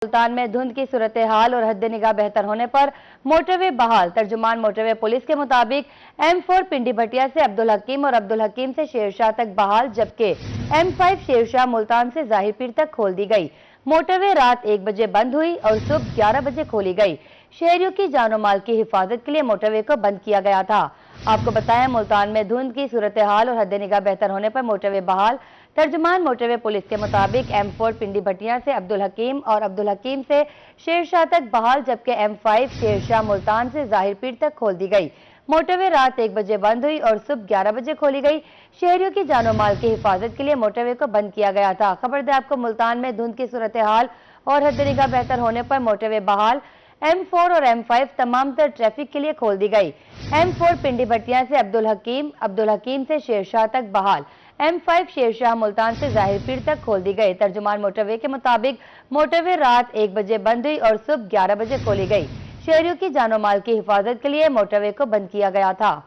मुल्तान में धुंध की सूरत हाल और हद निगाह बेहतर होने पर मोटरवे बहाल। तर्जुमान मोटरवे पुलिस के मुताबिक M4 पिंडी भटिया से अब्दुल हकीम और अब्दुल हकीम से शेरशाह तक बहाल, जबकि M5 शेरशाह मुल्तान से जाहिर पीर तक खोल दी गई। मोटरवे रात 1 बजे बंद हुई और सुबह 11 बजे खोली गई। शहरियों की जानो माल की हिफाजत के लिए मोटरवे को बंद किया गया था। आपको बताएं, मुल्तान में धुंध की सूरत हाल और हद निगाह बेहतर होने पर मोटरवे बहाल। तर्जुमान मोटरवे पुलिस के मुताबिक M4 पिंडी भटिया से अब्दुल हकीम और अब्दुल हकीम से शेरशाह तक बहाल, जबकि M5 शेरशाह मुल्तान से जाहिर पीर तक खोल दी गई। मोटरवे रात 1 बजे बंद हुई और सुबह 11 बजे खोली गई। शहरियों की जानो माल की हिफाजत के लिए मोटरवे को बंद किया गया था। खबर दें आपको, मुल्तान में धुंध की सूरत हाल और हद निगाह बेहतर होने पर मोटरवे बहाल। M4 और M5 तमाम तर ट्रैफिक के लिए खोल दी गई। M4 पिंडी भटिया से अब्दुल हकीम से शेरशाह तक बहाल। M5 शेरशाह मुल्तान से जाहिर पीर तक खोल दी गई। तर्जुमान मोटरवे के मुताबिक मोटरवे रात 1 बजे बंद हुई और सुबह 11 बजे खोली गई। शहरियों की जानो माल की हिफाजत के लिए मोटरवे को बंद किया गया था।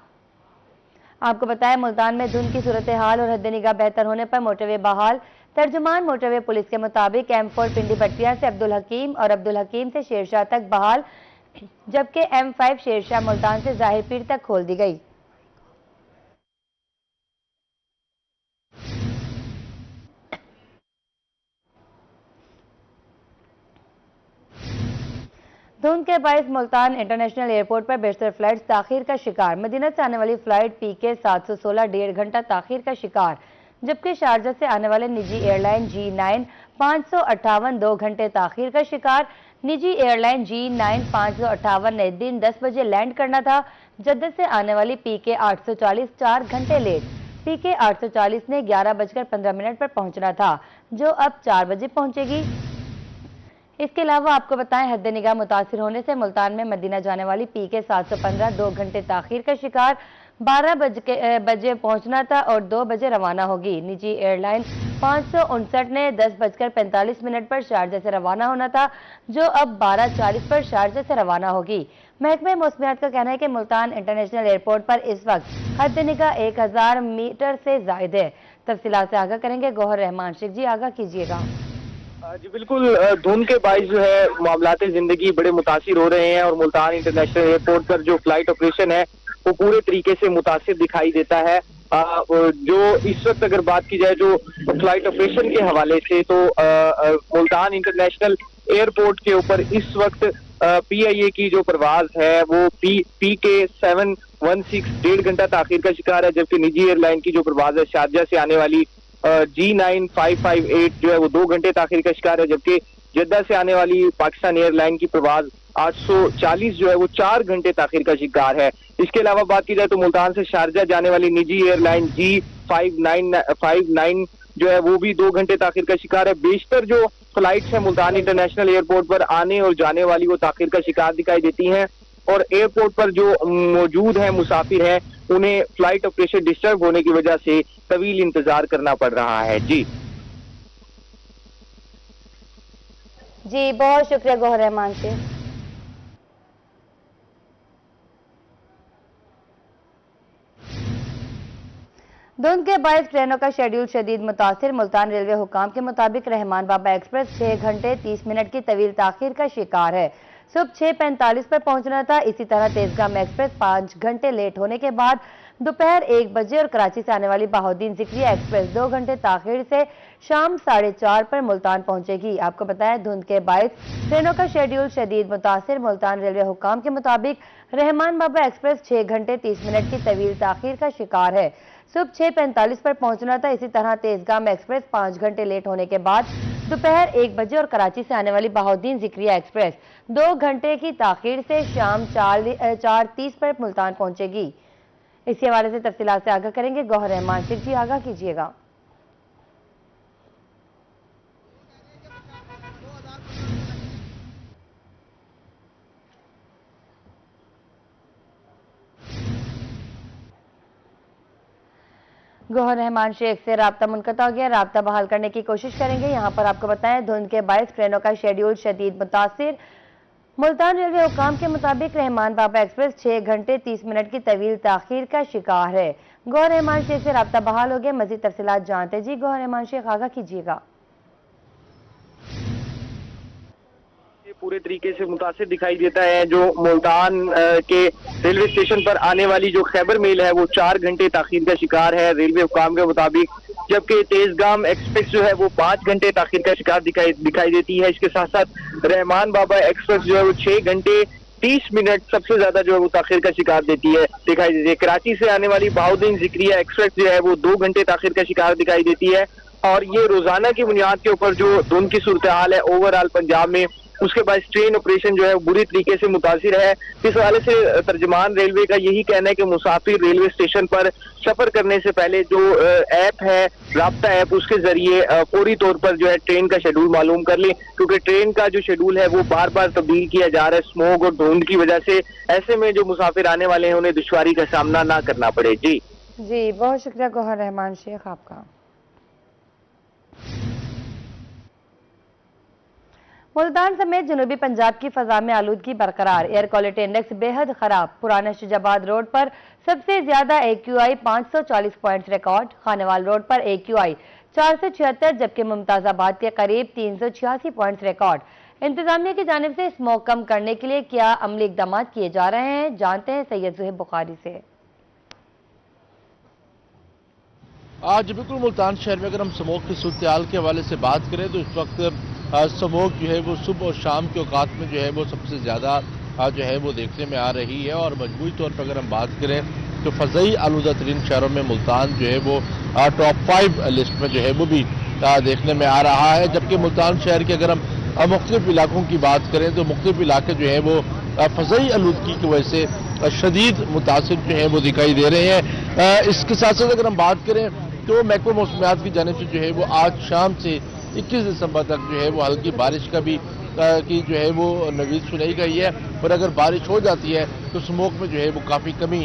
आपको बताया, मुल्तान में धुंध की सूरत हाल और हद निगाह बेहतर होने पर मोटरवे बहाल। तर्जुमान मोटरवे पुलिस के मुताबिक M4 पिंडी भटिया से अब्दुल हकीम और अब्दुल हकीम से शेरशाह तक बहाल, जबकि M5 शेरशाह मुल्तान से जाहिर पीर तक खोल दी गई। धुंध के बायस मुल्तान इंटरनेशनल एयरपोर्ट पर बेशतर फ्लाइट्स ताखीर का शिकार। मदीना से आने वाली फ्लाइट PK 716 1.5 घंटा ताखीर का शिकार, जबकि शारजा से आने वाले निजी एयरलाइन G9 558 2 घंटे ताखीर का शिकार। निजी एयरलाइन G9 558 ने दिन 10 बजे लैंड करना था। जद्दा से आने वाली PK 840 4 घंटे लेट। PK 840 ने 11:15 पर पहुंचना था, जो अब 4 बजे पहुंचेगी। इसके अलावा आपको बताएं, हद निगाह मुतासिर होने से मुल्तान में मदीना जाने वाली PK 715 2 घंटे ताखीर का शिकार। 12 बजे पहुंचना था और 2 बजे रवाना होगी। निजी एयरलाइन 559 ने 10:45 पर शारजा से रवाना होना था, जो अब 12:40 पर शारजा से रवाना होगी। महकमे मौसमियात का कहना है कि मुल्तान इंटरनेशनल एयरपोर्ट पर इस वक्त हद निगाह 1000 मीटर से जायद है। तफसीलात से आगाह करेंगे गौहर रहमान शेख जी, आगाह कीजिएगा। जी बिल्कुल, धुंध के बाइस जो है मामलाते जिंदगी बड़े मुतासिर हो रहे हैं और मुल्तान इंटरनेशनल एयरपोर्ट पर जो फ्लाइट ऑपरेशन है वो पूरे तरीके से मुतासिर दिखाई देता है। जो इस वक्त अगर बात की जाए जो फ्लाइट ऑपरेशन के हवाले से, तो मुल्तान इंटरनेशनल एयरपोर्ट के ऊपर इस वक्त PIA की जो परवाज है वो PK 716 1.5 घंटा ताखीर का शिकार है, जबकि निजी एयरलाइन की जो परवाज है शारजा से आने वाली G9 558 जो है वो 2 घंटे ताखीर का शिकार है, जबकि जद्दा से आने वाली पाकिस्तान एयरलाइन की प्रवाज 840 जो है वो 4 घंटे ताखीर का शिकार है। इसके अलावा बात की जाए तो मुल्तान से शारजा जाने वाली निजी एयरलाइन G559 जो है वो भी 2 घंटे ताखीर का शिकार है। बेशतर जो फ्लाइट्स है मुल्तान इंटरनेशनल एयरपोर्ट पर आने और जाने वाली वो ताखीर का शिकार दिखाई देती हैं और एयरपोर्ट पर जो मौजूद है मुसाफिर हैं उन्हें फ्लाइट ऑपरेशन डिस्टर्ब होने की वजह से तवील इंतजार करना पड़ रहा है। जी बहुत शुक्रिया गौहर रहमान से। धुंध के बायस ट्रेनों का शेड्यूल शदीद मुतासिर। मुल्तान रेलवे हुकाम के मुताबिक रहमान बाबा एक्सप्रेस 6 घंटे 30 मिनट की तवील ताखीर का शिकार है। सुबह 6:45 पर पहुंचना था। इसी तरह तेजगाम एक्सप्रेस 5 घंटे लेट होने के बाद दोपहर 1 बजे और कराची से आने वाली बहाउद्दीन ज़िक्रिया एक्सप्रेस 2 घंटे ताखीर से शाम 4:30 पर मुल्तान पहुंचेगी। आपको बताया, धुंध के बायस ट्रेनों का शेड्यूल शदीद मुतासिर। मुल्तान रेलवे हुकाम के मुताबिक रहमान बाबा एक्सप्रेस 6 घंटे 30 मिनट की तवील ताखीर का शिकार है। सुबह 6:45 पर पहुंचना था। इसी तरह तेजगाम एक्सप्रेस 5 घंटे लेट होने के बाद दोपहर 1 बजे और कराची से आने वाली बहाउद्दीन ज़िक्रिया एक्सप्रेस 2 घंटे की ताखीर से शाम 4:30 पर मुल्तान पहुंचेगी। इसी हवाले से तफसीलात से आगाह करेंगे गौहर रहमान शेख जी, आगाह कीजिएगा। गौहर रहमान शेख से राब्ता मुनक़ता हो गया, राब्ता बहाल करने की कोशिश करेंगे। यहाँ पर आपको बताएं, धुंध के बायस ट्रेनों का शेड्यूल शदीद मुतासिर। मुल्तान रेलवे हुकाम के मुताबिक रहमान बाबा एक्सप्रेस 6 घंटे 30 मिनट की तवील ताखीर का शिकार है। गौहर रहमान शेख से राब्ता बहाल हो गया। मजीद तफसीलात जानते जी, गौहर रहमान शेख, आगाह कीजिएगा। पूरे तरीके से मुतासिर दिखाई देता है। जो मुल्तान के रेलवे स्टेशन पर आने वाली जो खैबर मेल है वो 4 घंटे ताखीर का शिकार है रेलवे हुकाम के मुताबिक, जबकि तेजगाम एक्सप्रेस जो है वो 5 घंटे ताखीर का शिकार दिखाई देती है। इसके साथ साथ रहमान बाबा एक्सप्रेस जो है वो 6 घंटे 30 मिनट सबसे ज्यादा जो है वो ताखीर का शिकार दिखाई देती है। कराची से आने वाली बहाउद्दीन जिक्रिया एक्सप्रेस जो है वो 2 घंटे ताखीर का शिकार दिखाई देती है। और ये रोजाना की बुनियाद के ऊपर जो धुंध की सूरत हाल है ओवरऑल पंजाब में, उसके बाद ट्रेन ऑपरेशन जो है बुरी तरीके से मुतासिर है। इस हवाले से तर्जमान रेलवे का यही कहना है कि मुसाफिर रेलवे स्टेशन पर सफर करने से पहले जो ऐप है राब्ता ऐप, उसके जरिए फौरी तौर पर जो है ट्रेन का शेड्यूल मालूम कर लें, क्योंकि ट्रेन का जो शेड्यूल है वो बार बार तब्दील किया जा रहा है स्मोक और धुंध की वजह से। ऐसे में जो मुसाफिर आने वाले हैं उन्हें दुश्वारी का सामना ना करना पड़े। जी बहुत शुक्रिया गौहर रहमान शेख आपका। मुल्तान समेत जनूबी पंजाब की फजा में आलूदगी बरकरार, एयर क्वालिटी इंडेक्स बेहद खराब। पुराना शुजाबाद रोड पर सबसे ज्यादा AQI 540 points record, Khanewal road पर AQI 476, जबकि मुमताजाबाद के करीब 386 पॉइंट्स रिकॉर्ड। इंतजामिया की जानिब से स्मोक कम करने के लिए क्या अमली इकदाम किए जा रहे हैं, जानते हैं सैयद ज़ुहैब बुखारी से। आज बिल्कुल मुल्तान शहर में अगर हम स्मोक की सूरत हाल के हवाले से बात करें तो इस वक्त स्मोक जो है वो सुबह और शाम के औकात में जो है वो सबसे ज़्यादा जो है वो देखने में आ रही है। और मजमूई तौर पर अगर हम बात करें तो फ़ज़ई आलूदा तरीन शहरों में मुल्तान जो है वो टॉप 5 लिस्ट में जो है वो भी देखने में आ रहा है। जबकि मुल्तान शहर के अगर हम मुख्तलिफ इलाकों की बात करें तो मुख्तलिफ इलाके जो है वो फ़ज़ई आलूदगी की वजह से शदीद मुतासिर जो है वो दिखाई दे रहे हैं। इसके साथ साथ अगर हम बात करें तो महकमा मौसमियात की जानिब से जो है वो आज शाम से 21 दिसंबर तक जो है वो हल्की बारिश का भी की जो है वो नवीद सुनाई गई है। और अगर बारिश हो जाती है तो स्मोक में जो है वो काफ़ी कमी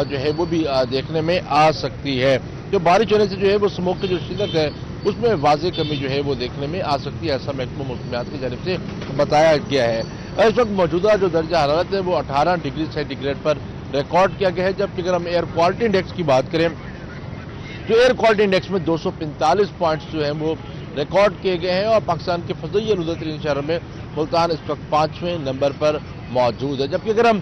जो है वो भी देखने में आ सकती है। तो बारिश होने से जो है वो स्मोक की जो शिद्दत है उसमें वाज़ेह कमी जो है वो देखने में आ सकती है, ऐसा महकमा मौसमियात की जानिब से बताया गया है। इस वक्त मौजूदा जो दर्जा हरारत है वो 18 डिग्री सेंटीग्रेड पर रिकॉर्ड किया गया है। जबकि अगर हम एयर क्वालिटी इंडेक्स की बात करें तो एयर क्वालिटी इंडेक्स में 245 पॉइंट्स जो हैं वो रिकॉर्ड किए गए हैं। और पाकिस्तान के फ़ज़ई आलूदा तरीन शहरों में मुल्तान इस वक्त 5वें नंबर पर मौजूद है। जबकि अगर हम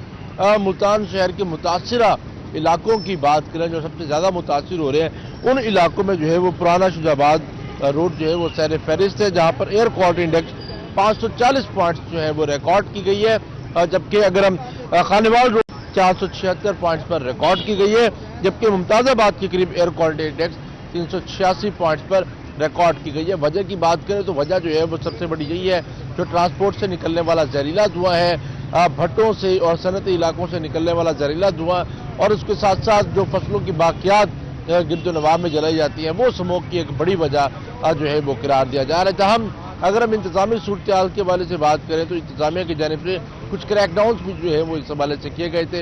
मुल्तान शहर के मुतासिरा इलाकों की बात करें जो सबसे ज़्यादा मुतासिर हो रहे हैं उन इलाकों में जो है वो पुराना शुजाबाद रोड जो है वो सैर फहरिस्त है, जहाँ पर एयर क्वालिटी इंडेक्स 540 पॉइंट्स जो है वो रिकॉर्ड की गई है। जबकि अगर हम खानेवाल रोड 476 पॉइंट्स पर रिकॉर्ड की गई है। जबकि मुमताज़ाबाद के करीब एयर क्वालिटी इंडेक्स 386 पॉइंट्स पर रिकॉर्ड की गई है। वजह की बात करें तो वजह जो है वो सबसे बड़ी यही है जो ट्रांसपोर्ट से निकलने वाला जहरीला धुआं है, भट्टों से और सनती इलाकों से निकलने वाला जहरीला धुआं, और उसके साथ साथ जो फसलों की बाकियात गिरदोनवाब में जलाई जाती हैं वो स्मोक की एक बड़ी वजह जो है वो करार दिया जा रहा है। अगर हम इंतजामी सूरत हाल के हवाले से बात करें तो इंतजामिया की जानिब से कुछ क्रैकडाउन्स भी जो है वो इस हवाले से किए गए थे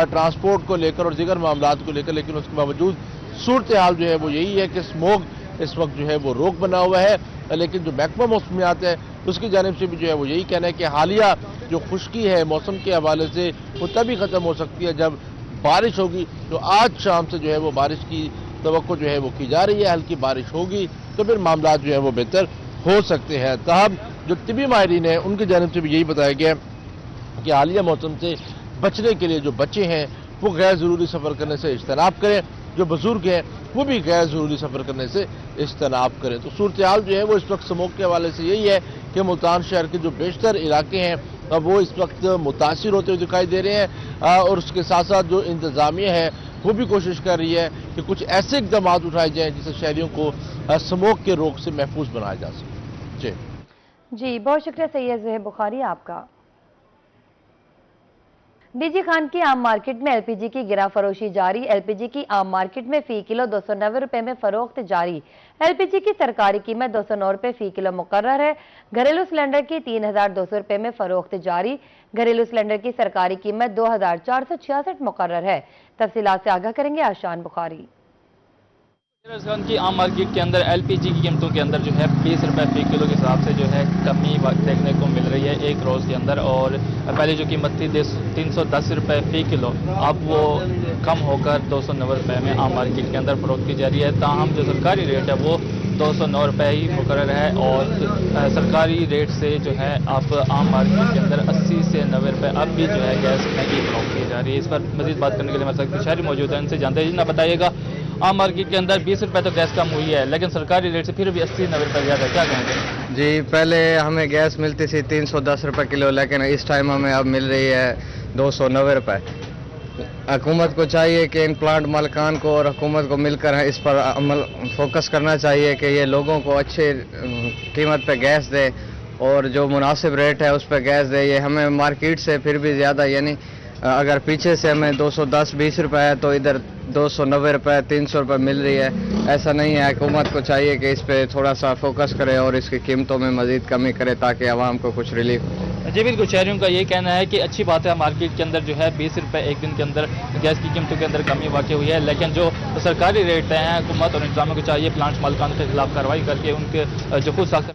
ट्रांसपोर्ट को लेकर और दीगर मामलात को लेकर, लेकिन उसके बावजूद सूरत हाल जो है वो यही है कि स्मोक इस वक्त जो है वो रोक बना हुआ है। लेकिन जो महकमा मौसमियात है उसकी जानिब से भी जो है वो यही कहना है कि हालिया जो खुश्की है मौसम के हवाले से वो तभी ख़त्म हो सकती है जब बारिश होगी। तो आज शाम से जो है वो बारिश की तवक्को जो है वो की जा रही है, हल्की बारिश होगी तो फिर मामला जो है वो बेहतर हो सकते हैं। ताहम जो तिबी माहिरीन है उनकी जानिब से भी यही बताया गया कि हालिया मौसम से बचने के लिए जो बच्चे हैं वो गैर ज़रूरी सफ़र करने से इज्तनाब करें, जो बुजुर्ग हैं वो भी गैर ज़रूरी सफ़र करने से इज्तनाब करें। तो सूरत हाल जो है वो इस वक्त स्मोक के हवाले से यही है कि मुल्तान शहर के जो बेशतर इलाके हैं वो इस वक्त मुतासिर होते हुए दिखाई दे रहे हैं। और उसके साथ साथ जो इंतज़ामिया है वो भी कोशिश कर रही है कि कुछ ऐसे इक़दाम उठाए जाएँ जिससे शहरियों को स्मोक के रोग से महफूज बनाया जा सके। जी बहुत शुक्रिया सैयद ज़ुहैब बुखारी आपका। डीजी खान की आम मार्केट में एलपीजी की गिरा फरोशी जारी, एलपीजी की आम मार्केट में फी किलो 290 रुपए में फरोख्त जारी। एलपीजी की सरकारी कीमत 209 रुपए फी किलो मुकर्रर है। घरेलू सिलेंडर की 3200 रुपए में फरोख्त जारी, घरेलू सिलेंडर की सरकारी कीमत 2466 मुकर्रर है। तफसीलात से आगाह करेंगे आशान बुखारी। राजस्थान की आम मार्केट के अंदर एलपीजी की कीमतों के अंदर जो है 20 रुपए फी किलो के हिसाब से जो है कमी देखने को मिल रही है एक रोज़ के अंदर। और पहले जो कीमत थी 310 रुपए फी किलो, अब वो कम होकर 290 रुपए में आम मार्केट के अंदर फरोख्त की जा रही है। ताहम जो सरकारी रेट है वो 209 रुपये ही मुकर्रर है और सरकारी रेट से जो है आप आम मार्केट के अंदर 80 से 90 रुपये अब भी जो है गैस महंगी फरोख्त की जा रही है। इस पर मजीद बात करने के लिए हमारे साथ शहरी मौजूद है, इनसे जानते हैं। ना बताइएगा, आम मार्केट के अंदर 20 रुपये तो गैस कम हुई है, लेकिन सरकारी रेट से फिर भी 80-90 रुपये ज़्यादा है, क्या कहेंगे? जी, पहले हमें गैस मिलती थी 310 रुपये किलो, लेकिन इस टाइम हमें अब मिल रही है 290 रुपये। हुकूमत को चाहिए कि इन प्लांट मालिकान को और हुकूमत को मिलकर इस पर अमल फोकस करना चाहिए कि ये लोगों को अच्छे कीमत पे गैस दे और जो मुनासिब रेट है उस पर गैस दे। ये हमें मार्केट से फिर भी ज़्यादा, यानी अगर पीछे से हमें 210-20 रुपये है तो इधर 290 रुपये 300 रुपये मिल रही है। ऐसा नहीं है, हुकूमत को चाहिए कि इस पे थोड़ा सा फोकस करे और इसकी कीमतों में मज़ीद कमी करे ताकि आवाम को कुछ रिलीफ हो। जी बिल्कुल, शहरियों का ये कहना है कि अच्छी बात है मार्केट के अंदर जो है 20 रुपये एक दिन के अंदर गैस की कीमतों के अंदर कमी वाक़ हुई है, लेकिन जो सरकारी रेट हैं हुकूमत और इंतजामियों को चाहिए प्लांट मालिकान के खिलाफ कार्रवाई करके उनके जो खुद साख्त।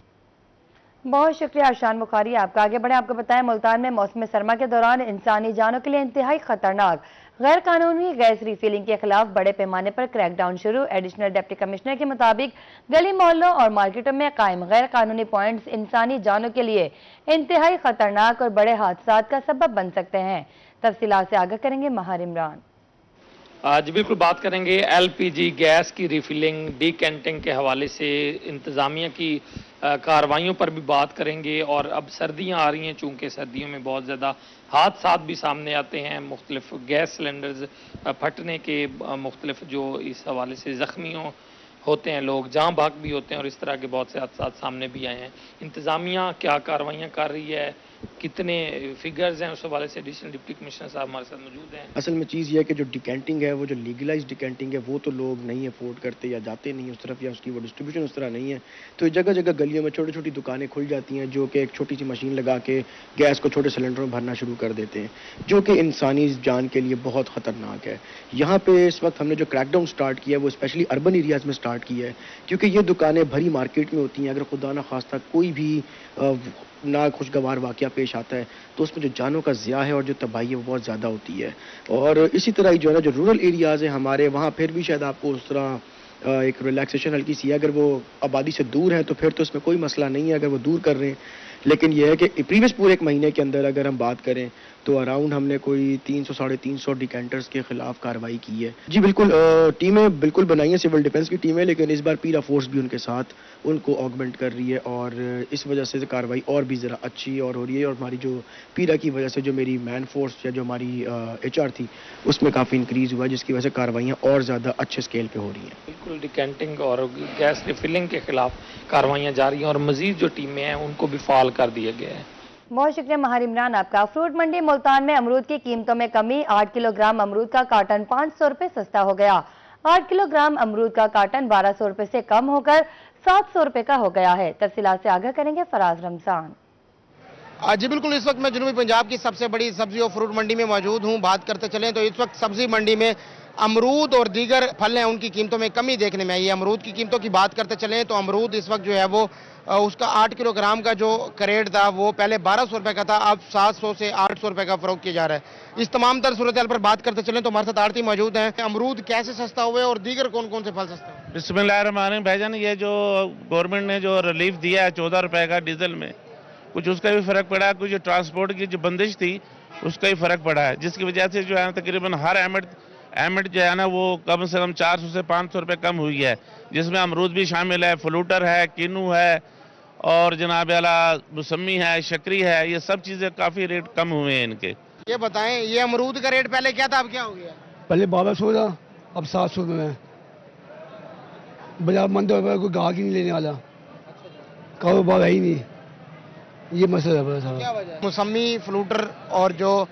बहुत शुक्रिया आशान बुखारी, आपका। आगे बढ़े, आपको बताएं मुल्तान में मौसम सरमा के दौरान इंसानी जानों के लिए इंतहाई खतरनाक गैर कानूनी गैस रिफिलिंग के खिलाफ बड़े पैमाने पर क्रैकडाउन शुरू। एडिशनल डिप्टी कमिश्नर के मुताबिक गली मोहल्लों और मार्केटों में कायम गैर कानूनी पॉइंट्स इंसानी जानों के लिए इंतहाई खतरनाक और बड़े हादसात का सबब बन सकते हैं। तफसीलात से आगाह करेंगे महार इमरान। आज बिल्कुल बात करेंगे एलपीजी गैस की रिफिलिंग डीकैंटिंग के हवाले से इंतज़ामिया की कार्रवाइयों पर भी बात करेंगे। और अब सर्दियां आ रही हैं, चूंकि सर्दियों में बहुत ज़्यादा हादसात भी सामने आते हैं, मुख्तलिफ गैस सिलेंडर्स फटने के मुख्तलिफ जो इस हवाले से ज़ख्मी होते हैं लोग, जहाँ भाग भी होते हैं और इस तरह के बहुत से हादसात सामने भी आए हैं। इंतज़ामिया क्या कार्रवाइयाँ कर रही है, कितने फिगर्स हैं, उस हवाले से एडिशनल डिप्टी कमिश्नर साहब हमारे साथ मौजूद हैं। असल में चीज़ ये है कि जो डिकेंटिंग है, वो जो लीगलाइज डिकेंटिंग है, वो तो लोग नहीं अफोर्ड करते या जाते नहीं उस तरफ, या उसकी वो डिस्ट्रीब्यूशन उस तरह नहीं है। तो जगह जगह गलियों में छोटी छोटी दुकानें खुल जाती हैं जो कि एक छोटी सी मशीन लगा के गैस को छोटे सिलेंडरों में भरना शुरू कर देते हैं, जो कि इंसानी जान के लिए बहुत ख़तरनाक है। यहाँ पे इस वक्त हमने जो क्रैकडाउन स्टार्ट किया है वो स्पेशली अर्बन एरियाज़ में स्टार्ट किया है, क्योंकि ये दुकानें भरी मार्केट में होती हैं। अगर खुदा ना खास्ता कोई भी ना खुशगवार वाक़या पेश आता है तो उसमें जो जानों का ज़िया है और जो तबाही है वो बहुत ज़्यादा होती है। और इसी तरह ही जो है ना, जो रूरल एरियाज़ हैं हमारे, वहाँ फिर भी शायद आपको उस तरह एक रिलैक्सेशन हल्की सी है। अगर वो आबादी से दूर है तो फिर तो इसमें कोई मसला नहीं है अगर वो दूर कर रहे हैं, लेकिन यह है कि प्रीवियस पूरे एक महीने के अंदर अगर हम बात करें तो अराउंड हमने कोई 300-350 डिकेंटर्स के खिलाफ कार्रवाई की है। जी बिल्कुल, टीमें बिल्कुल बनाई हैं, सिविल डिफेंस की टीमें, लेकिन इस बार पीरा फोर्स भी उनके साथ उनको ऑगमेंट कर रही है और इस वजह से कार्रवाई और भी ज़रा अच्छी और हो रही है। और हमारी जो पीरा की वजह से जो मेरी मैन फोर्स या जो हमारी HR थी उसमें काफ़ी इंक्रीज़ हुआ, जिसकी वजह से कार्रवाइयाँ और ज़्यादा अच्छे स्केल पर हो रही हैं। बिल्कुल, डिकेंटिंग और गैस रिफिलिंग के खिलाफ कार्रवाइयाँ जारी हैं और मजीद जो टीमें हैं उनको भी फाल कर दिया गया है। बहुत शुक्रिया महार इमरान, आपका। फ्रूट मंडी मुल्तान में अमरूद की कीमतों में कमी। 8 किलोग्राम अमरूद का कार्टन 500 रुपये सस्ता हो गया। 8 किलोग्राम अमरूद का कार्टन 1200 रुपये से कम होकर 700 रुपये का हो गया है। तफसीलात से आगाह करेंगे फराज रमजान। जी बिल्कुल, इस वक्त मैं जनूबी पंजाब की सबसे बड़ी सब्जी और फ्रूट मंडी में मौजूद हूँ। बात करते चलें तो इस वक्त सब्जी मंडी में अमरूद और दीगर फल हैं उनकी कीमतों में कमी देखने में आई है। अमरूद की कीमतों की बात करते चलें तो अमरूद इस वक्त जो है वो उसका 8 किलोग्राम का जो करेट था वो पहले 1200 रुपये का था, अब 700 से 800 रुपये का फरोख्त किया जा रहा है। इस तमाम तर सूरत हाल पर बात करते चलें तो हमारे साथ आड़ती मौजूद हैं। अमरूद कैसे सस्ता हुए और दीगर कौन कौन से फल सस्ते हुए? बिस्मिल्लाहिर्रहमानिर्रहीम। भाईजान, ये जो गवर्नमेंट ने जो रिलीफ दिया है 14 रुपए का डीजल में, कुछ उसका भी फर्क पड़ा है, कुछ जो ट्रांसपोर्ट की जो बंदिश थी उसका भी फर्क पड़ा है, जिसकी वजह से जो है तकरीबन हर एमिट जो है ना वो कम से कम 400 से 500 रुपये कम हुई है, जिसमें अमरूद भी शामिल है, फ्लूटर है, किन्नू है और जनाब आला मौसमी है, शकरी है। ये सब चीज़ें काफ़ी रेट कम हुए हैं इनके। ये बताएं, ये अमरूद का रेट पहले क्या था, अब क्या हो गया? पहले 1200 था, अब 700 रुपये में। बाजार मंद हो गया, कोई ग्राहक ही नहीं लेने वाला, कारोबार है ही नहीं। ये मसला है बड़ा सारा। मौसमी, फ्लूटर और जो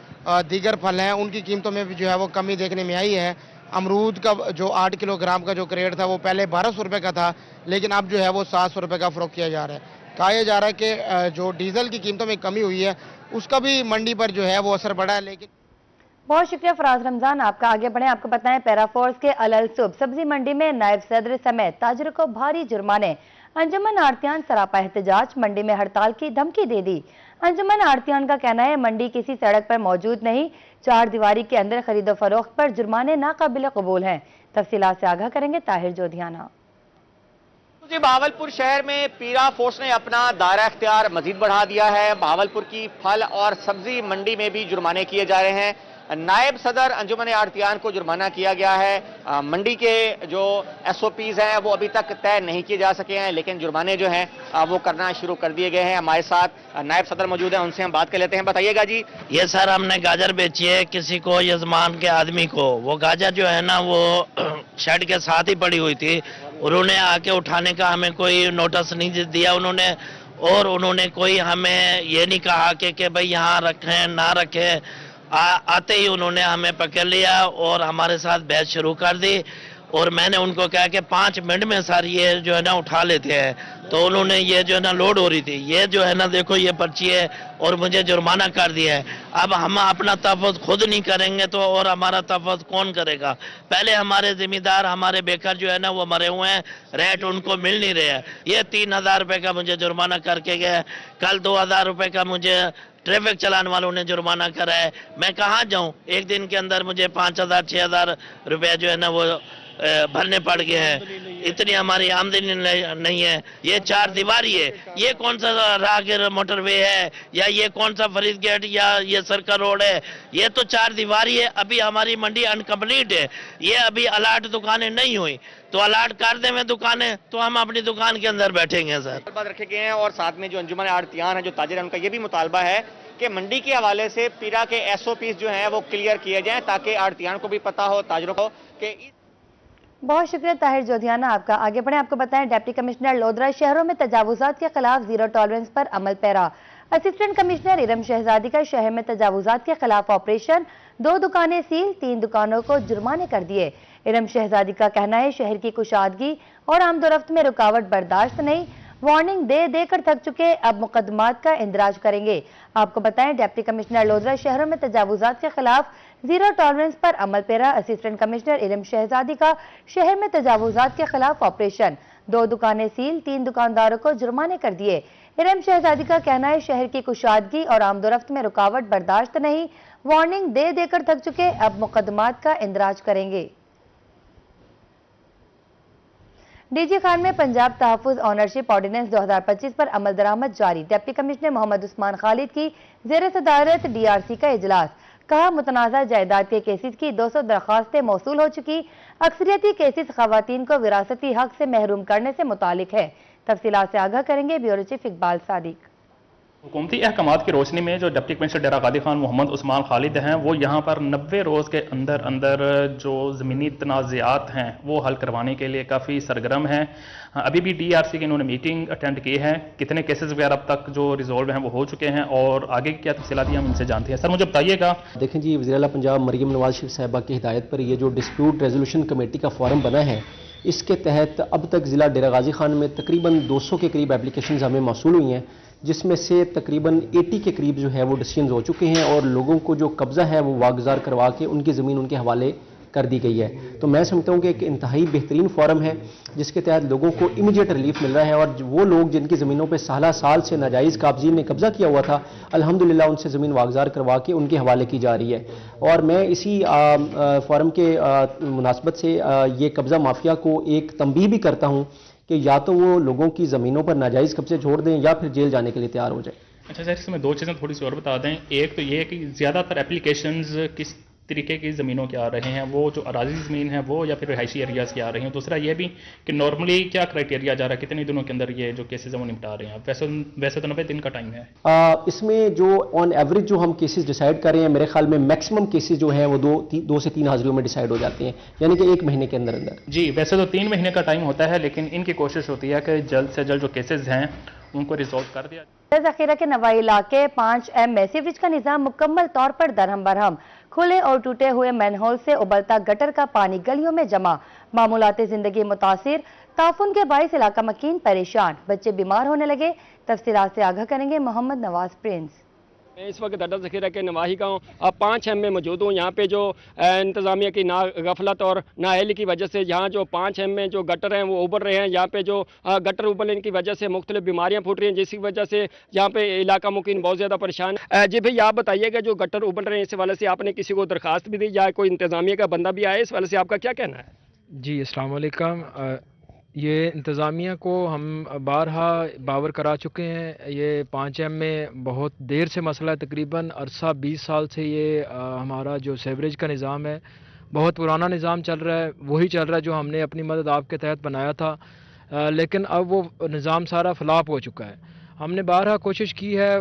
दीगर फल हैं उनकी कीमतों में भी जो है वो कमी देखने में आई है। अमरूद का जो 8 किलोग्राम का जो करेट था वो पहले 1200 रुपये का था, लेकिन अब जो है वो 700 रुपये का फरोख्त किया जा रहा है। कहा जा रहा है कि जो डीजल की कीमतों में कमी हुई है उसका भी मंडी पर जो है वो असर पड़ा है। लेकिन बहुत शुक्रिया फराज रमजान, आपका। आगे बढ़े, आपको बताएं पैराफोर्स के अलसुब सब्जी मंडी में नायब सदर समेत ताजरों को भारी जुर्माने। अंजुमन आड़तियान सरापा एहतजाज, मंडी में हड़ताल की धमकी दे दी। अंजुमन आड़तियान का कहना है मंडी किसी सड़क पर मौजूद नहीं, 4 दीवारी के अंदर खरीदो फरोख्त पर जुर्माने नाकाबिल कबूल हैं। तफसीलात से आगाह करेंगे ताहिर जोधियाना। जी बहावलपुर शहर में पीरा फोर्स ने अपना दायरा इख्तियार मजीद बढ़ा दिया है। बहावलपुर की फल और सब्जी मंडी में भी जुर्माने किए जा रहे हैं। नायब सदर अंजुमन आड़तियान को जुर्माना किया गया है। मंडी के जो SOPs हैं वो अभी तक तय नहीं किए जा सके हैं, लेकिन जुर्माने जो हैं वो करना शुरू कर दिए गए हैं। हमारे साथ नायब सदर मौजूद हैं, उनसे हम बात कर लेते हैं। बताइएगा जी। ये सर हमने गाजर बेची है किसी को, यजमान के आदमी को। वो गाजर जो है ना वो शेड के साथ ही पड़ी हुई थी। उन्होंने आके उठाने का हमें कोई नोटिस नहीं दिया उन्होंने, और उन्होंने कोई हमें ये नहीं कहा कि भाई यहाँ रखें ना रखें। आते ही उन्होंने हमें पकड़ लिया और हमारे साथ बहस शुरू कर दी। और मैंने उनको कहा कि 5 मिनट में सर ये जो है ना उठा लेते हैं। तो उन्होंने ये जो है ना लोड हो रही थी, ये जो है ना देखो ये पर्ची है और मुझे जुर्माना कर दिया है। अब हम अपना तहफ़्फ़ुज़ खुद नहीं करेंगे तो और हमारा तहफ़्फ़ुज़ कौन करेगा? पहले हमारे जिम्मेदार हमारे बेकर जो है ना वो मरे हुए हैं, रेट उनको मिल नहीं रहे हैं। ये 3000 रुपये का मुझे जुर्माना करके गए। कल 2000 रुपये का मुझे ट्रैफिक चलाने वालों ने जुर्माना करा है। मैं कहाँ जाऊँ? एक दिन के अंदर मुझे 5000 6000 रुपये जो है ना वो भरने पड़ गए हैं। इतनी हमारी आमदनी नहीं है। ये 4 दीवारी है। ये कौन सा राहगीर मोटरवे है या ये कौन सा फरीद गेट या ये सर्कल रोड है? ये तो 4 दीवारी है। अभी हमारी मंडी अनकम्प्लीट है। ये अभी अलाट दुकानें नहीं हुई, तो अलाट कर दें दुकानें तो हम अपनी दुकान के अंदर बैठेंगे सर। बात रखे गए हैं। और साथ में जो अंजुमन आड़तियान है, जो ताजिर है, उनका ये भी मुतालबा है कि मंडी के हवाले से पीरा के SOPs जो हैं वो क्लियर किए जाएं, ताकि आड़तियान को भी पता हो, ताजिरों को कि बहुत शुक्रिया ताहिर जोधियाना आपका। आगे बढ़े, आपको बताएं डिप्टी कमिश्नर लोधरा शहरों में तजावुजात के खिलाफ जीरो टॉलरेंस पर अमल पैरा। असिस्टेंट कमिश्नर इरम शहजादी का शहर में तजावुजात के खिलाफ ऑपरेशन, 2 दुकानें सील, 3 दुकानों को जुर्माने कर दिए। इरम शहजादी का कहना है शहर की कुशादगी और आमदोरफ्त में रुकावट बर्दाश्त नहीं। वार्निंग दे देकर थक चुके, अब मुकदमात का इंदराज करेंगे। आपको बताएं डिप्टी कमिश्नर लोधरा शहरों में तजावुजात के खिलाफ जीरो टॉलरेंस पर अमल पैरा। असिस्टेंट कमिश्नर इरम शहजादी का शहर में तजावुजात के खिलाफ ऑपरेशन, 2 दुकानें सील, 3 दुकानदारों को जुर्माने कर दिए। इरम शहजादी का कहना है शहर की कुशादगी और आमदोरफ्त में रुकावट बर्दाश्त नहीं। वार्निंग दे देकर थक चुके, अब मुकदमात का इंदराज करेंगे। डीजी खान में पंजाब तहफ़्फ़ुज़ ऑनरशिप ऑर्डिनेंस 2025 पर अमल दरामद जारी। डिप्टी कमिश्नर मोहम्मद उस्मान खालिद की ज़ेर सदारत DRC का इजलास। कहा मुतनाज़ा जायदाद के केसेस की 200 दरख्वास्तें मौसूल हो चुकी। अक्सरियती केसेस ख़वातीन को विरासती हक से महरूम करने से मुतालिक है। तफसीलात से आगाह करेंगे ब्यूरो चीफ इकबाल सादिक। हुकूमती अहकामात की रोशनी में जो डिप्टी कमिश्नर डेरा गाजी खान मोहम्मद उस्मान खालिद हैं, वो यहाँ पर 90 रोज़ के अंदर अंदर जो ज़मीनी तनाज़ात हैं वो हल करवाने के लिए काफ़ी सरगर्म हैं। अभी भी DRC की इन्होंने मीटिंग अटेंड की है। कितने केसेस वगैरह अब तक जो रिजॉल्व हैं वो हो चुके हैं और आगे की क्या तफसीलात हम इनसे जानते हैं। सर मुझे बताइएगा। देखें जी, वज़ीर आला पंजाब मरियम नवाज शरीफ साहिबा की हिदायत पर ये जो डिस्प्यूट रेजोल्यूशन कमेटी का फॉरम बना है, इसके तहत अब तक ज़िला डेरा गाजी खान में तकरीबन 200 के करीब एप्लीकेशंस हमें मौसूल हुई हैं, जिसमें से तकरीबन 80 के करीब जो है वो डिसीजन हो चुके हैं और लोगों को जो कब्ज़ा है वो वागुज़ार करवा के उनकी ज़मीन उनके हवाले कर दी गई है। तो मैं समझता हूँ कि एक इंतहाई बेहतरीन फॉरम है जिसके तहत लोगों को इमीडिएट रिलीफ मिल रहा है। और वो लोग जिनकी ज़मीनों पर साल से नाजायज़ काबज़ीन ने कब्ज़ा किया हुआ था, अल्हम्दुलिल्लाह उनसे ज़मीन वागुज़ार करवा के उनके हवाले की जा रही है। और मैं इसी फॉरम के मुनासबत से ये कब्ज़ा माफिया को एक तंबीह भी करता हूँ कि या तो वो लोगों की ज़मीनों पर नाजायज़ कब्ज़े छोड़ दें या फिर जेल जाने के लिए तैयार हो जाए। अच्छा सर, इसमें 2 चीज़ें थोड़ी सी और बता दें। एक तो ये कि ज़्यादातर एप्लीकेशंस किस तरीके की ज़मीनों के आ रहे हैं, वो जो अराजी ज़मीन है वो या फिर रिहायशी एरियाज़ के आ रही हैं। दूसरा ये भी कि नॉर्मली क्या क्राइटेरिया जा रहा है, कितने दिनों के अंदर ये जो केसेस हैं वो निपटा रहे हैं। वैसे तो 90 दिन का टाइम है। इसमें जो ऑन एवरेज जो हम केसेस डिसाइड कर रहे हैं, मेरे ख्याल में मैक्सिमम केसेस जो हैं वो 2 से 3 हाजिरियों में डिसाइड हो जाते हैं, यानी कि 1 महीने के अंदर अंदर। जी, वैसे तो 3 महीने का टाइम होता है, लेकिन इनकी कोशिश होती है कि जल्द से जल्द जो केसेस हैं उनको रिजॉल्व कर दिया। ज़ख़ीरा के नवाई इलाके 5M में सीवरेज का निज़ाम मुकम्मल तौर पर दरहम बरहम। खुले और टूटे हुए मैनहोल से उबलता गटर का पानी गलियों में जमा। मामूलाती जिंदगी मुतासिर, ताफुन के बाइस इलाका मकीन परेशान, बच्चे बीमार होने लगे। तफसीलात से आगाह करेंगे मोहम्मद नवाज प्रिंस। मैं इस वक्त अड्डा ज़ख़ीरा के नवाही गाँव 5M में मौजूद हूँ। यहाँ पे जो इंतज़ामिया की ना गफलत और नाअहली की वजह से यहाँ जो 5M में जो गटर हैं वो उबर रहे हैं। यहाँ पे जो गटर उबलने की वजह से मुख्तलिफ बीमारियाँ फूट रही हैं, जिसकी वजह से यहाँ पे इलाका मुकीन बहुत ज़्यादा परेशान है। जी भाई, आप बताइएगा जो गटर उबल रहे हैं इस वाले से आपने किसी को दरख्वास्त भी दी या कोई इंतज़ामिया का बंदा भी आया, इस वाले से आपका क्या कहना है? जी अस्सलाम वालेकुम। یہ انتظامیہ کو ہم بارہا باور کرا چکے ہیں. یہ 5M میں بہت دیر سے مسئلہ ہے، تقریباً عرصہ 20 سال سے یہ ہمارا جو سیوریج کا نظام ہے بہت پرانا نظام چل رہا ہے، وہی چل رہا ہے جو ہم نے اپنی مدد آپ کے تحت بنایا تھا، لیکن اب وہ نظام سارا فلاپ ہو چکا ہے. ہم نے بارہا کوشش کی ہے،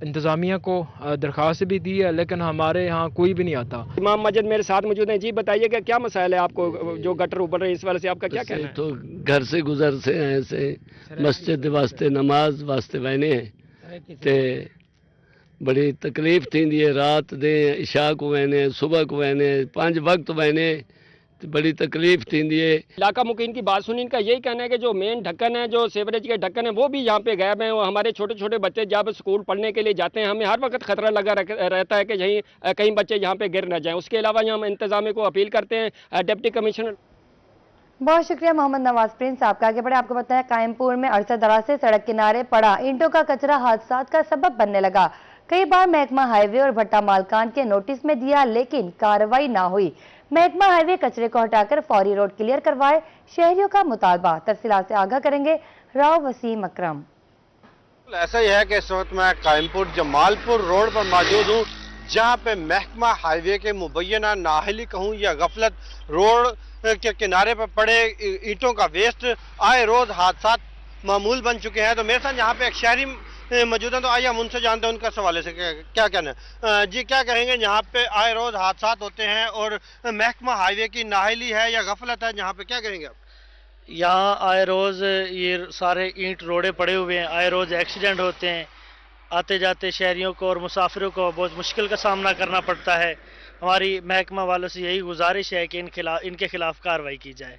انتظامیہ کو درخواست بھی دی ہے، لیکن ہمارے یہاں کوئی بھی نہیں آتا. امام مسجد میرے ساتھ موجود ہیں. جی بتائیے کہ کیا مسائل ہے آپ کو جو گٹر ابل رہے ہیں، اس والے سے آپ کا کیا کہنا ہے؟ تو گھر سے گزر سے ہیں سے مسجد واسطے نماز واسطے وینے ہیں تے بڑی تکلیف تھی دی رات دے عشاء کو وینے صبح کو وینے 5 وقت وینے بڑی تکلیف تھی دی. علاقہ مکین کی بات سنی، ان کا یہی کہنا ہے کہ جو مین ڈھکن ہے، جو سیوریج کے ڈھکن ہیں، وہ بھی یہاں پہ غائب ہیں. ہمارے چھوٹے چھوٹے بچے جب اسکول پڑھنے کے لیے جاتے ہیں ہمیں ہر وقت خطرہ لگا رہتا ہے کہ کہیں بچے یہاں پہ گر نہ جائیں. اس کے علاوہ ہم انتظامیہ کو اپیل کرتے ہیں. Deputy commissioner. بہت شکریہ محمد نواز پرنس. آپ کا آگے بڑھے. آپ کو پتہ ہے قائم پور میں عرصہ دراز سے سڑک کنارے پڑا اینٹوں کا کچرا حادثات کا سبب بننے لگا. کئی بار محکمہ ہائی وے اور بھٹا مالکان کے نوٹس میں دیا لیکن کارروائی نہ ہوئی. محکمہ ہائی وے کچرے کو ہٹا کر فوری روڈ کلیئر کروائے، شہریوں کا مطالبہ. تفصیلات سے آگاہ کریں گے راؤ وسیم اکرم. ایسا ہی ہے کہ اس وقت میں قائم پور جمال پور روڈ پر موجود ہوں، جہاں پہ محکمہ ہائی وے کے مبینہ نااہلی کہوں یا غفلت روڈ کے کنارے پر پڑے اینٹوں کا ویسٹ آئے روز حادثات معمول بن چکے ہیں. تو میرے ساتھ یہاں پہ ایک شہری موجود ہیں، تو آئیے ہم ان سے جانتے ہیں ان کا سوالے سے کیا کہنا ہے. جی کیا کہیں گے، یہاں پہ آئے روز حادثات ہوتے ہیں اور محکمہ ہائی وے کی نااہلی ہے یا غفلت ہے، یہاں پہ کیا کہیں گے آپ؟ یہاں آئے روز یہ سارے اینٹ روڑے پڑے ہوئے ہیں، آئے روز ایکسیڈنٹ ہوتے ہیں. آتے جاتے شہریوں کو اور مسافروں کو بہت مشکل کا سامنا کرنا پڑتا ہے. ہماری محکمہ والوں سے یہی گزارش ہے کہ ان کے خلاف کارروائی کی جائے.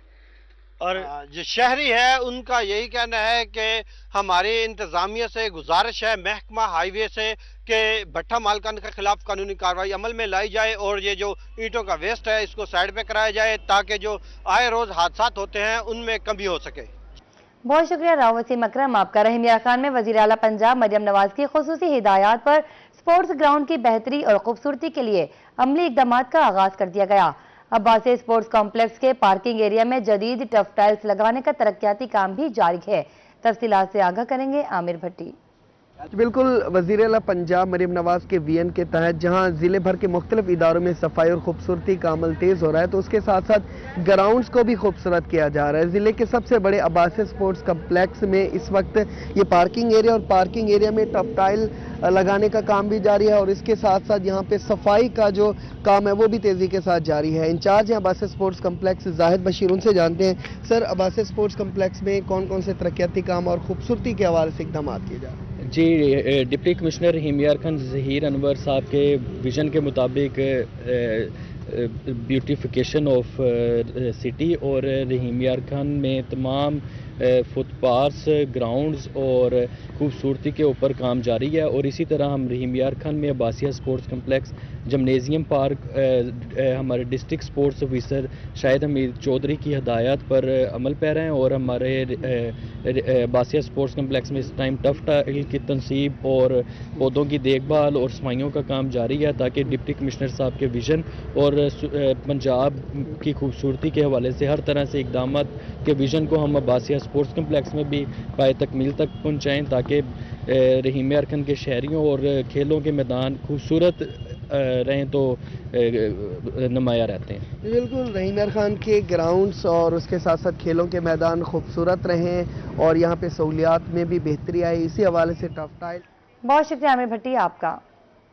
اور جو شہری ہے ان کا یہی کہنا ہے کہ ہماری انتظامیہ سے گزارش ہے، محکمہ ہائی وے سے، کہ بھٹا مالکان کے خلاف قانونی کارروائی عمل میں لائی جائے اور یہ جو اینٹوں کا ویسٹ ہے اس کو سائیڈ پہ کرایا جائے تاکہ جو آئے روز حادثات ہوتے ہیں ان میں کمی ہو سکے. بہت شکریہ راؤ وسیم اکرم. آپ کا. رحیم یار خان میں وزیر اعلیٰ پنجاب مریم نواز کی خصوصی ہدایات پر سپورٹس گراؤنڈ کی بہتری اور خوبصورتی کے لیے عملی اقدامات کا آغاز کر دیا گیا. عباسی اسپورٹس کمپلیکس کے پارکنگ ایریا میں جدید ٹف ٹائلز لگانے کا ترقیاتی کام بھی جاری ہے. تفصیلات سے آگاہ کریں گے عامر بھٹی. بالکل، وزیر اعلیٰ پنجاب مریم نواز کے وین کے تحت جہاں ضلع بھر کے مختلف اداروں میں صفائی اور خوبصورتی کا عمل تیز ہو رہا ہے، تو اس کے ساتھ ساتھ گراؤنڈز کو بھی خوبصورت کیا جا رہا ہے. ضلع کے سب سے بڑے عباسی اسپورٹس کمپلیکس میں اس وقت یہ پارکنگ ایریا اور پارکنگ ایریا میں ٹف ٹائل لگانے کا کام بھی جاری ہے اور اس کے ساتھ ساتھ یہاں پہ صفائی کا جو کام ہے وہ بھی تیزی کے ساتھ جاری ہے. انچارج ہیں عباسی اسپورٹس کمپلیکس زاہد بشیر، ان سے جانتے ہیں. سر، عباسی اسپورٹس کمپلیکس میں کون کون سے ترقیاتی کام اور خوبصورتی کے حوالے سے اقدامات کیے جا رہے ہیں؟ جی، ڈپٹی کمشنر رحیم یار خان ظہیر انور صاحب کے ویژن کے مطابق بیوٹیفیکیشن آف سٹی اور رحیم یار خان میں تمام فٹ پاتھس، گراؤنڈز اور خوبصورتی کے اوپر کام جاری ہے. اور اسی طرح ہم رحیم یار خان میں عباسیہ اسپورٹس کمپلیکس، جمنیزیم پارک ہمارے ڈسٹرکٹ اسپورٹس آفیسر شاہد حمید چودھری کی ہدایات پر عمل پیرا ہیں اور ہمارے عباسیہ اسپورٹس کمپلیکس میں اس ٹائم ٹف ٹائل کی تنصیب اور پودوں کی دیکھ بھال اور صفائیوں کا کام جاری ہے تاکہ ڈپٹی کمشنر صاحب کے ویژن اور پنجاب کی خوبصورتی کے حوالے سے ہر طرح سے اقدامات کے ویژن کو ہم عباسیہ اسپورٹس کمپلیکس میں بھی پائے تکمیل تک پہنچائیں تاکہ رحیم یار خان کے شہریوں اور کھیلوں کے میدان خوبصورت رہیں تو نمایاں رہتے ہیں. بالکل، رحیم یار خان کے گراؤنڈز اور اس کے ساتھ ساتھ کھیلوں کے میدان خوبصورت رہیں اور یہاں پہ سہولیات میں بھی بہتری آئی، اسی حوالے سے ٹف ٹائل. بہت شکریہ عامر بھٹی آپ کا.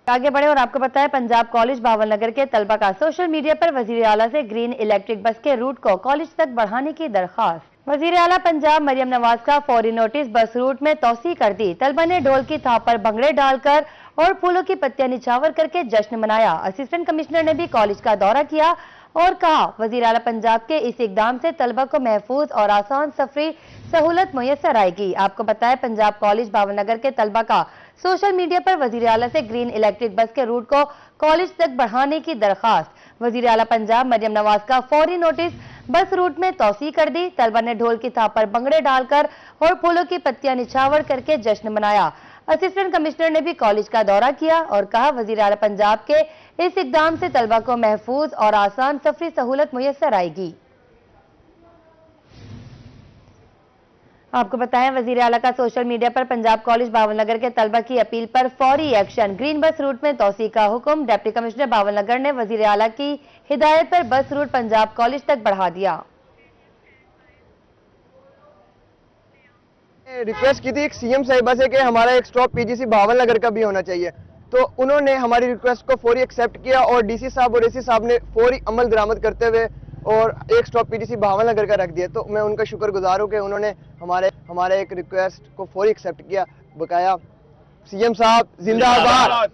آگے بڑھے اور آپ کو پتہ ہے پنجاب کالج باول نگر کے طلبہ کا سوشل میڈیا پر وزیر اعلیٰ سے گرین الیکٹرک بس کے روٹ کو کالج تک بڑھانے کی درخواست. وزیر اعلیٰ پنجاب مریم نواز کا فوری نوٹس بس روٹ میں توسیع کر دی. طلبہ نے ڈھول کی تھاپ پر بھنگڑے ڈال کر اور پھولوں کی پتیاں نچھاور کر کے جشن منایا. اسسٹنٹ کمشنر نے بھی کالج کا دورہ کیا اور کہا وزیر اعلیٰ پنجاب کے اس اقدام سے طلبہ کو محفوظ اور آسان سفری سہولت میسر آئے گی. آپ کو پتہ ہے پنجاب کالج باول نگر کے طلبہ کا سوشل میڈیا پر وزیر اعلیٰ سے گرین الیکٹرک بس کے روٹ کو کالج تک بڑھانے کی درخواست. وزیر اعلیٰ پنجاب مریم نواز کا فوری نوٹس بس روٹ میں توسیع کر دی. طلبہ نے ڈھول کی تھاپ پر بھنگڑے ڈال کر اور پھولوں کی پتیاں نچھاور کر کے جشن منایا. اسسٹنٹ کمشنر نے بھی کالج کا دورہ کیا اور کہا وزیر اعلیٰ پنجاب کے اس اقدام سے طلبہ کو محفوظ اور آسان سفری سہولت میسر آئے گی. आपको बताएं, वजीर आला का सोशल मीडिया पर पंजाब कॉलेज बावलनगर के तलबा की अपील पर फौरी एक्शन। ग्रीन बस रूट में तोसी का हुक्म। डिप्टी कमिश्नर बावलनगर ने वजीर आला की हिदायत पर बस रूट पंजाब कॉलेज तक बढ़ा दिया। रिक्वेस्ट की थी एक सीएम साहिबा से कि हमारा एक स्टॉप पीजीसी बावलनगर का भी होना चाहिए, तो उन्होंने हमारी रिक्वेस्ट को फौरी एक्सेप्ट किया और डीसी साहब और एसी साहब ने फौरी अमल दरामद करते हुए और एक स्टॉप पीजीसी बावलनगर का रख दिया। तो मैं उनका शुक्रगुजार हूं कि उन्होंने हमारे एक रिक्वेस्ट को फौरी एक्सेप्ट किया। बकाया सीएम साहब जिंदाबाद।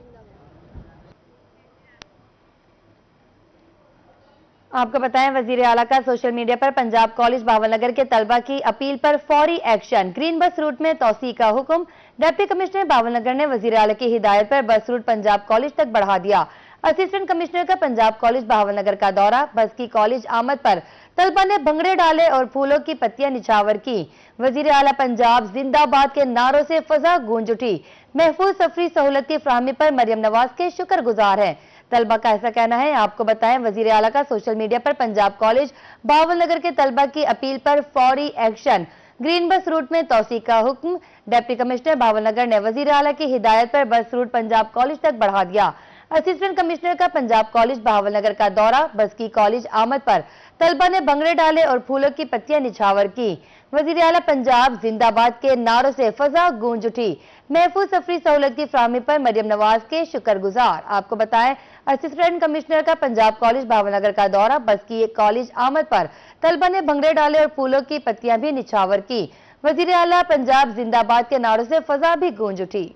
आपको बताएं, वजीर आला का सोशल मीडिया पर पंजाब कॉलेज बावलनगर के तलबा की अपील पर फौरी एक्शन। ग्रीन बस रूट में तोसी का हुक्म। डिप्टी कमिश्नर बावलनगर ने वजीर आला की हिदायत पर बस रूट पंजाब कॉलेज तक बढ़ा दिया। असिस्टेंट कमिश्नर का पंजाब कॉलेज बावलनगर का दौरा। बस की कॉलेज आमद पर तलबा ने भंगड़े डाले और फूलों की पत्तियां निछावर की। वजीर आला पंजाब जिंदाबाद के नारों से फजा गूंज उठी। महफूज सफरी सहूलत की फराहमी पर मरियम नवाज के शुक्रगुजार हैं। तलबा का ऐसा कहना है। आपको बताएं, वजीर आला का सोशल मीडिया पर पंजाब कॉलेज बावलनगर के तलबा की अपील पर फौरी एक्शन। ग्रीन बस रूट में तोसी का हुक्म। डिप्टी कमिश्नर बावलनगर ने वजीर आला की हिदायत पर बस रूट पंजाब कॉलेज तक बढ़ा दिया। असिस्टेंट कमिश्नर का पंजाब कॉलेज बावलनगर का दौरा। बस की कॉलेज आमद पर तलबा ने भंगड़े डाले और फूलों की पत्तियां निछावर की। वजीर आला पंजाब जिंदाबाद के नारों से फजा गूंज उठी। महफूज सफरी सहूलत की फराहमी पर मरियम नवाज के शुक्रगुजार। आपको बताएं, असिस्टेंट कमिश्नर का पंजाब कॉलेज बावलनगर का दौरा। बस की एक कॉलेज आमद पर तलबा ने भंगड़े डाले और फूलों की पत्तियां भी निछावर की। वजीर आला पंजाब जिंदाबाद के नारों से फजा भी गूंज उठी।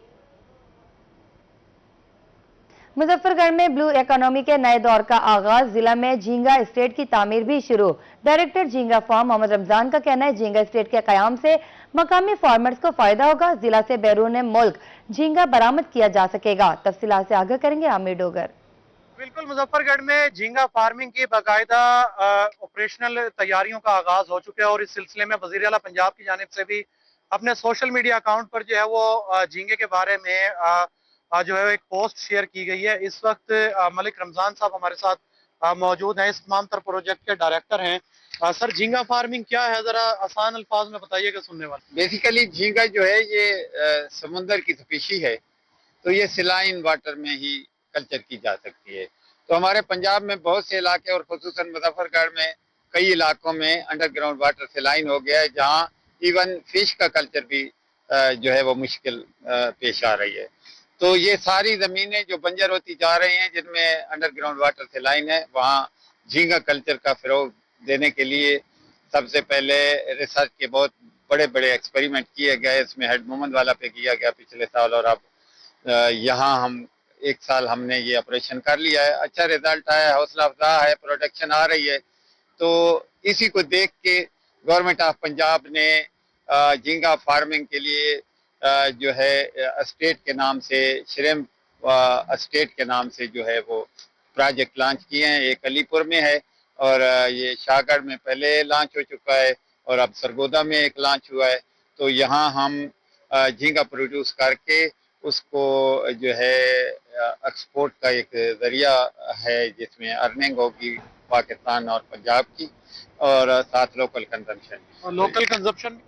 मुजफ्फरगढ़ में ब्लू इकोनॉमी के नए दौर का आगाज। जिला में झींगा एस्टेट की तामीर भी शुरू। डायरेक्टर झींगा फार्म मोहम्मद रमजान का कहना है, झींगा एस्टेट के कयाम से मकामी फार्मर्स को फायदा होगा। जिला से बैरून मुल्क झींगा बरामद किया जा सकेगा। तफसीलात से आगाह करेंगे आमिर डोगर। बिल्कुल, मुजफ्फरगढ़ में झींगा फार्मिंग की बाकायदा ऑपरेशनल तैयारियों का आगाज हो चुका है और इस सिलसिले में वजीर आला पंजाब की जानिब से भी अपने सोशल मीडिया अकाउंट पर जो है वो झींगे के बारे में जो है एक पोस्ट शेयर की गई है। इस वक्त मलिक रमजान साहब हमारे साथ मौजूद हैं, इस तमाम तर प्रोजेक्ट के डायरेक्टर हैं। सर, झींगा फार्मिंग क्या है, जरा आसान अल्फाज में बताइएगा सुनने वाले। बेसिकली झींगा जो है ये समुंदर की स्पीशी है, तो ये सिलाइन वाटर में ही कल्चर की जा सकती है। तो हमारे पंजाब में बहुत से इलाके और खुसूसन मुजफ्फरगढ़ में कई इलाकों में अंडरग्राउंड वाटर सिलाइन हो गया है, जहाँ इवन फिश का कल्चर भी जो है वो मुश्किल पेश आ रही है। तो ये सारी ज़मीनें जो बंजर होती जा रही हैं, जिनमें अंडरग्राउंड वाटर सिलाइन है, वहाँ झींगा कल्चर का फ़रोग देने के लिए सबसे पहले रिसर्च के बहुत बड़े बड़े एक्सपेरिमेंट किए गए। इसमें हेड मोहम्मद वाला पे किया गया पिछले साल, और अब यहाँ हम एक साल हमने ये ऑपरेशन कर लिया है। अच्छा रिजल्ट आया है, हौसला अफजा है, प्रोडक्शन आ रही है। तो इसी को देख के गवर्नमेंट ऑफ पंजाब ने झींगा फार्मिंग के लिए जो है एस्टेट के नाम से, श्रिम्प एस्टेट के नाम से जो है वो प्रोजेक्ट लॉन्च किए हैं। एक अलीपुर में है और ये शाहगढ़ में पहले लॉन्च हो चुका है और अब सरगोदा में एक लॉन्च हुआ है। तो यहाँ हम झींगा प्रोड्यूस करके उसको जो है एक्सपोर्ट का एक जरिया है, जिसमें अर्निंग होगी पाकिस्तान और पंजाब की, और साथ लोकल कंजम्पशन। Local consumption